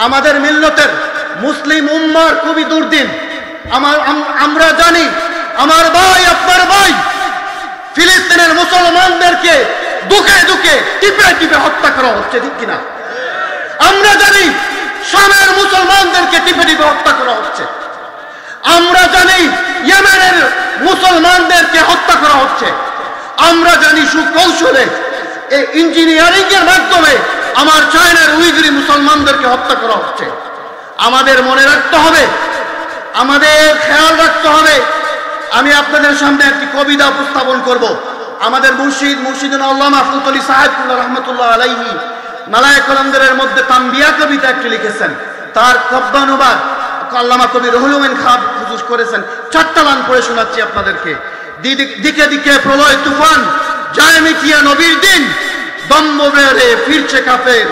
আমাদের মিল্লতের মুসলিম উম্মার খুবই দুর্দিন। আমরা জানি আমার ভাই আপনার ভাই ফিলিস্তিনের মুসলমানদেরকে দুকে দুকে টিপে টিপে হত্যা করা হচ্ছে, ঠিক কিনা? আমরা জানি শামের মুসলমানদেরকে টিপে টিপে হত্যা করা হচ্ছে। আমরা জানি ইয়েমেনের মুসলমানদেরকে হত্যা করা হচ্ছে। আমরা জানি সুকৌশলে এই ইঞ্জিনিয়ারিং এর মাধ্যমে আমার চায়নার উইঘুরি মুসলমানদেরকে হত্যা করা হচ্ছে। আমাদের মনে রাখতে হবে, আমাদের খেয়াল রাখতে হবে। আমি আপনাদের সামনে একটি কবিতা উপস্থাপন করব। আমাদের মুর্শিদুল আল্লামা ফুতলি সাহেব রহমতুল্লাহ আলাইহি মালায়ে কলমদের মধ্যে তানবিয়া কবিতা একটি লিখেছেন। তার কাব্যানুবাদ আল্লামা কবি রুহুল আমিন খান হুজুর করেছেন। 4টা লাইন পড়ে শোনাচ্ছি আপনাদেরকে। দিকে দিকে প্রলয় তুফান, যায় মিটিয়া নবীর দিন, দম্ভ বেড়ে ফিরছে কাফের,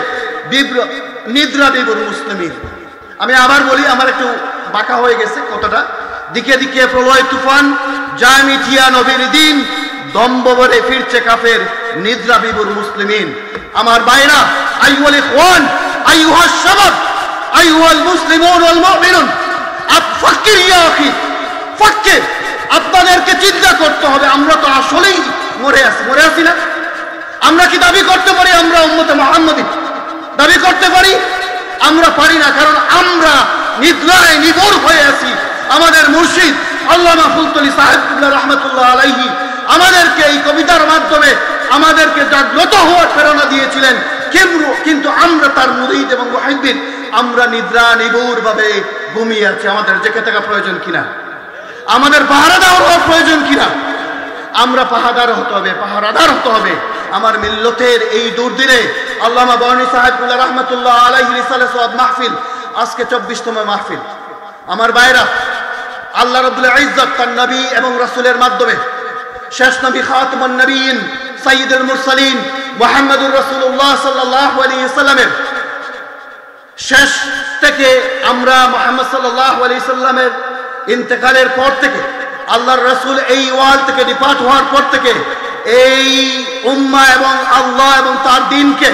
নিদ্রা বিবর মুসলিমিন। আমি আবার বলি, আমার একটু বাঁকা হয়ে গেছে কথাটা। দিকে দিকে প্রলয় তুফান, যায় মিটিয়া নবীর দিন, দম্ভ বেড়ে ফিরছে কাফের, নিদ্রা বিবর মুসলিমিন। আমার ভাইরা, আইয়ুল ইখওয়ান, আইয়ুহাস শাবাব, আইয়ুহাল মুসলিমুন ওয়াল মুমিনুন, ফাক্কির ইয়া আখি, ফাক্কির। আপনাদেরকে চিন্তা করতে হবে, আমরা তো আসলেই মরে আছি না? আমরা কি দাবি করতে পারি আমরা উম্মতে মুহাম্মাদি? দাবি করতে পারি? আমরা পারি না, কারণ আমরা নিদ্রায় নিবর হয়ে আছি। আমাদের মুর্শিদ আল্লামা ফুলতলি সাহেব রহমতুল্লাহ আলাইহি আমাদেরকে এই কবিতার মাধ্যমে আমাদেরকে জাগ্রত হওয়ার প্রেরণা দিয়েছিলেন। কিন্তু আমরা তার মুরিদ এবং মুহিব্বিন, আমরা নিদ্রা নিবর ভাবে ঘুমিয়ে আছি। আমাদের জেগে থাকা প্রয়োজন কিনা? আমাদের পাহারাদার হওয়ার প্রয়োজন কিনা? আমরা পাহারাদার হতে হবে। আমার মিল্লতের এই দুর্দিনে আল্লামা বনি সাহেবুল্লাহ রহমতুল্লাহ আলাইহি রিসালাত ওয়াদ মাহফিল, আজকে 24তম মাহফিল। আমার ভাইরা, আল্লাহ রাব্বুল ইজ্জত তার নবী এবং রাসূলের মাধ্যমে শেষ নবী খাতামুন নবিয়্যিন সাইয়্যিদুল মুরসালিন মুহাম্মদুর রাসূলুল্লাহ সাল্লাল্লাহু আলাইহি ওয়াসাল্লামের শেষ থেকে আমরা মুহাম্মদ সাল্লাল্লাহু আলাইহি ওয়াসাল্লামের ইন্তেকালের পর থেকে, আল্লাহর রাসূল এই ওয়ার্ল্ড থেকে ডিপার্ট হওয়ার পর থেকে এই উম্মাহ এবং আল্লাহ এবং তার দ্বীনকে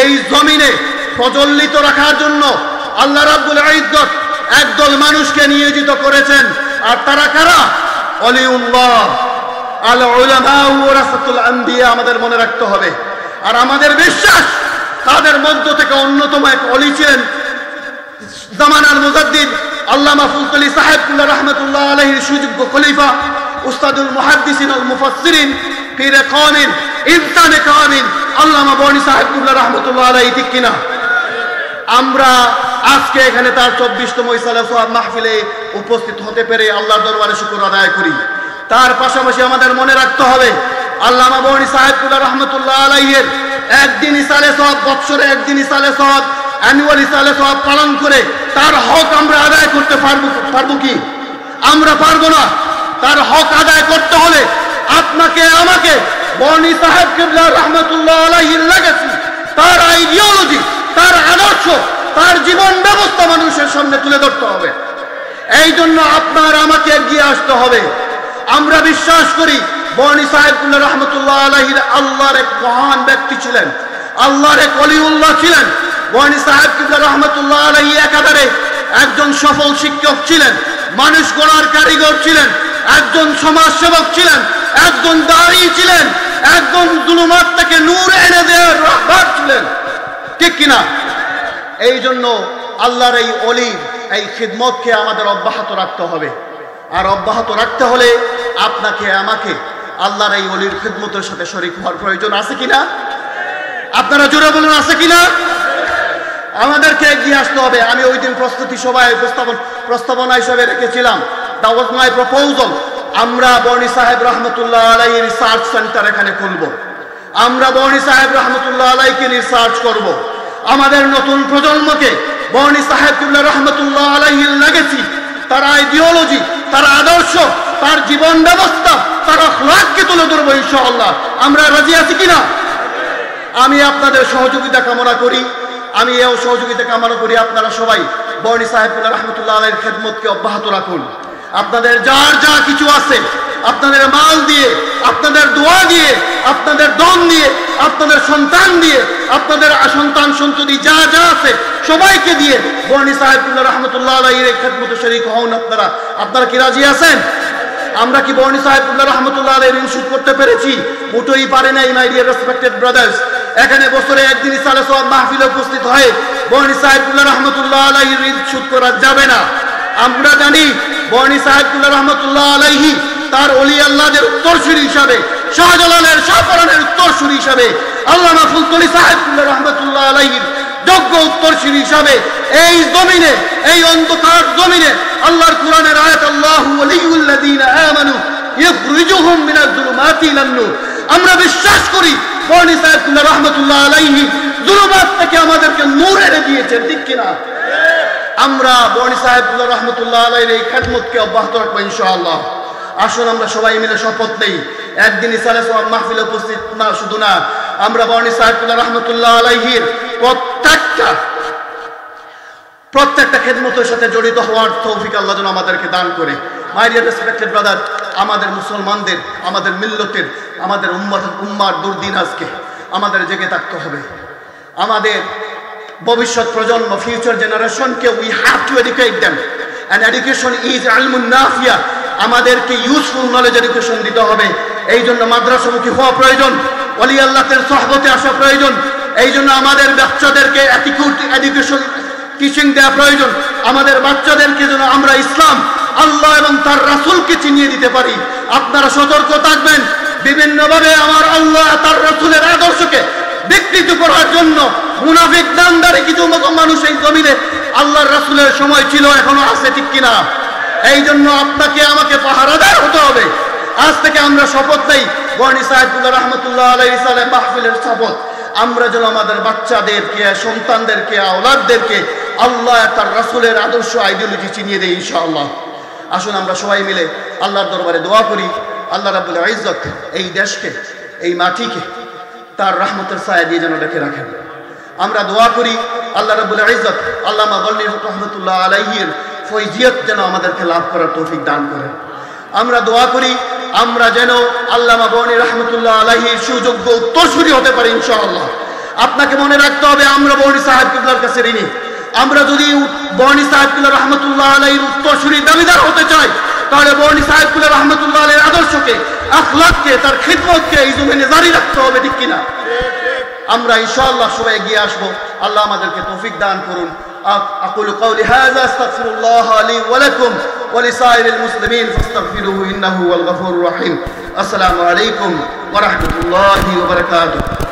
এই জমিনে প্রজ্বলিত রাখার জন্য আল্লাহ রাব্বুল ইজ্জত একদল মানুষকে নিয়োজিত করেছেন। আর তারা কারা? ওলিউল্লাহ, আল উলামা ওয়ারাসাতুল আম্বিয়া। আমাদের মনে রাখতে হবে। আর আমাদের বিশ্বাস, তাদের মধ্য থেকে অন্যতম এক ওলি ছিলেন জামানার মুজাদ্দিদ আল্লামা ফুলতলি সাহেব রহমতুল্লাহ আলাইহির সুযোগ্য খলিফা, উস্তাদুল মুহাদ্দিসিন আল মুফাসসিরিন, পীরে কামিল, ইনসানে কামিল আল্লামা বনি সাহেব রহমতুল্লাহ আলাইহি, ঠিক কিনা? আমরা আজকে এখানে তার 24তম ইসালা সোয়াব মাহফিলে উপস্থিত হতে পেরে আল্লাহর দরবারে শুকর আদায় করি। তার পাশাপাশি আমাদের মনে রাখতে হবে, আল্লামা বনি সাহেব রহমতুল্লাহ আলাইহির একদিন ইসালে সোয়াব, বৎসরে একদিন ইসালে সোয়াব, অ্যানুয়াল ইসালে সোয়াব পালন করে তার হক আমরা আদায় করতে পারবো কি? আমরা পারবো না। তার হক আদায় করতে হলে আপনাকে আমাকে বনি সাহেব কিবলা রহমতুল্লাহ আলাইহির লেগেসি, তার আইডিওলজি, তার আদর্শ, তার জীবন ব্যবস্থা মানুষের সামনে তুলে ধরতে হবে। এই জন্য আপনার আমাকে এগিয়ে আসতে হবে। আমরা বিশ্বাস করি বনি সাহেব রহমতুল্লাহ আলাইহির আল্লাহর এক মহান ব্যক্তি ছিলেন, আল্লাহর এক ওলিউল্লাহ ছিলেন। বনি সাহেব রহমতুল্লাহ আলাইহি একাধারে একজন সফল শিক্ষক ছিলেন, মানুষ গড়ার কারিগর ছিলেন, একজন সমাজ সেবক ছিলেন, একজন দায়ী ছিলেন, একজন জুলুমাত থেকে নূর এনে দেওয়ার রাহবার ছিলেন, ঠিক কিনা? এই জন্য আল্লাহর এই ওলির এই খিদমতকে আমাদের অব্যাহত রাখতে হবে। আর অব্যাহত রাখতে হলে আপনাকে আমাকে আল্লাহর এই ওলির খিদমতের সাথে শরীক হওয়ার প্রয়োজন আছে কিনা? আপনারা জোরে বলুন, আছে কিনা? আমাদেরকে এগিয়ে আসতে হবে। আমি ওই দিন প্রস্তুতি সভায় প্রস্তাবনা হিসেবে রেখেছিলাম, দ্যাট ওয়াজ মাই প্রপোজাল, আমরা বনি সাহেব রহমতুল্লাহ আলাইহি রিসার্চ সেন্টার এখানে খুলব। আমরা বনি সাহেব রহমতুল্লাহ আলাইহিকে রিসার্চ করব। আমাদের নতুন প্রজন্মকে বনি সাহেব রহমতুল্লাহ আলাইহির লেগেসি, তার আইডিওলজি, তার আদর্শ, তার জীবন ব্যবস্থা, তার আখলাককে তুলে ধরবো ইনশাআল্লাহ। আমরা রাজি আছি কিনা? আমি আপনাদের সহযোগিতা কামনা করি। আমি এও সহযোগিতা কামনা করি আপনারা সবাই বনি সাহেব রহমতুল্লাহ আলাইহির খেদমতকে অব্যাহত রাখুন। আপনাদের যার যা কিছু আছে আপনাদের মাল দিয়ে, আপনাদের দোয়া দিয়ে, আপনাদের দম দিয়ে, আপনাদের সন্তান দিয়ে, আপনাদের সন্তান সন্ততি যা যা আছে সবাইকে দিয়ে বর্ণি সাহেবুল্লাহ রহমতুল্লাহ আলাইহির খেদমতে শরীক হন। আপনারা কি রাজি আছেন? আমরা কি বর্ণি সাহেবুল্লাহ রহমতুল্লাহ আলাইহির ঋণ শোধ করতে পেরেছি? মোটেই পারে নাই। মাই ডিয়ার রেসপেক্টেড ব্রাদার্স, এখানে বছরে একদিন ইসালে সওয়াব মাহফিলে উপস্থিত হয়ে বর্ণি সাহেবুল্লাহ রহমতুল্লাহ আলাইহির ঋণ শোধ করা যাবে না। আমরা জানি বর্ণি সাহেবুল্লাহ রহমতুল্লাহ আলাইহি তার ওলি আল্লাহদের উত্তরসূরি হিসাবে, শাহজালালের শাহপরানের উত্তরসূরি হিসাবে, আল্লামা ফুলতলি সাহেবুল্লাহ রহমতুল্লাহ আলাইহির যোগ্য উত্তরসূরি হিসাবে এই জমিনে, এই অন্ধকার জমিনে আল্লাহর কোরআনের আয়াত আল্লাহু ওয়ালিয়ুল্লাযীনা আমানু ইখরিজুহুম মিনাজ-জুলুমাতি ইলান-নূর। আমরা বিশ্বাস করি বর্ণি সাহেবুল্লাহ রহমতুল্লাহ আলাইহি জুলুমাত থেকে আমাদেরকে নূর এনে দিয়েছেন, ঠিক কিনা? আমরা বর্ণি সাহেবুল্লাহ রহমতুল্লাহ আলাইহির এই খেদমতকে অব্যাহত রাখবো ইনশাআল্লাহ। আসুন আমরা সবাই মিলে শপথ নেই, একদিন ইসালে সওয়াব মাহফিলে উপস্থিত না শুধু না, আমরা বর্ণি সাহেবুল্লাহ রহমতুল্লাহ আলাইহির প্রত্যেকটা খেদমতের সাথে জড়িত হওয়ার তৌফিক আল্লাহ যেন আমাদেরকে দান করে। মাই ডিয়ার রেসপেক্টেড ব্রাদার, আমাদের মুসলমানদের, আমাদের মিল্লতের, আমাদের উম্মার দুর্দিন আজকে আমাদের জেগে থাকতে হবে। আমাদের ভবিষ্যৎ প্রজন্ম, ফিউচার জেনারেশনকে we have to educate them, and education is ইলমুন নাফিয়া। আমাদেরকে ইউজফুল নলেজ এডুকেশন দিতে হবে। এই জন্য মাদ্রাসামুখী হওয়া প্রয়োজন, ওলি আল্লাহদের সহবতে আসা প্রয়োজন। এই জন্য আমাদের বাচ্চাদেরকে অ্যাটিটিউড এডুকেশন টিচিং দেওয়া প্রয়োজন। আমাদের বাচ্চাদেরকে যেন আমরা ইসলাম, আল্লাহ এবং তার রাসূলকে চিনিয়ে দিতে পারি। আপনারা সতর্ক থাকবেন, বিভিন্নভাবে আমার আল্লাহ তার রাসূলের আদর্শকে বিকৃত করার জন্য মুনাফিক নামদারি কিছু মানুষ এই জমিনে আল্লাহর রাসূলের সময় ছিল, এখনো আছে, ঠিক কিনা? এই জন্য আপনাকে আমাকে পাহারাদার হতে হবে। আজ থেকে আমরা শপথ নেই, বর্ণি সাহেবুল্লাহ রহমতুল্লাহ আলাইহি সাল্লাম মাহফিলের শপথ, আমরা যেন আমাদের বাচ্চাদেরকে, সন্তানদেরকে, আওলাদদেরকে আল্লাহ তার রাসূলের আদর্শ আইডিওলজি চিনিয়ে দেয় ইনশাআল্লাহ। আসুন আমরা সবাই মিলে আল্লাহর দরবারে দোয়া করি, আল্লাহ রাব্বুল ইজ্জত এই দেশকে, এই মাটিকে তার রহমতের ছায়া দিয়ে যেন ঢেকে রাখেন। আমরা দোয়া করি আল্লাহ রাব্বুল ইজ্জত আল্লামা বর্ণি রহমতুল্লাহ আলাইহির ফয়জিয়ত যেন আমাদেরকে লাভ করার তৌফিক দান করেন। আমরা দোয়া করি আমরা যেন আল্লামা বর্ণি রহমতুল্লাহ আলাইহির সুযোগ্য উত্তরসূরি হতে পারি ইনশাআল্লাহ। আপনাকে মনে রাখতে হবে, আমরা বর্ণি সাহেবুল্লাহর কাছে ঋণী। আমরা যদি বর্ণি সাহেবুল্লাহ রহমতুল্লাহ আলাইহির উত্তরসূরি দাবিদার হতে চাই, তাহলে বর্ণি সাহেবুল্লাহ রহমতুল্লাহ আলাইহির আদর্শকে, আখলাককে, তার খিদমতকে এই জমিনে জারি রাখতে হবে, ঠিক কিনা? আমরা ইনশাআল্লাহ সবাই এগিয়ে আসবো। আল্লাহ আমাদেরকে তৌফিক দান করুন। আকুলু কাওলি হাযা আস্তাগফিরুল্লাহ লি ওয়া লাকুম ওয়া লিসাইরিল মুসলিমিন ফাস্তাগফিরুহু ইন্নাহু হুয়াল গফুরুর রহিম। আসসালামু আলাইকুম ওয়া রাহমাতুল্লাহি ওয়া বারাকাতুহু।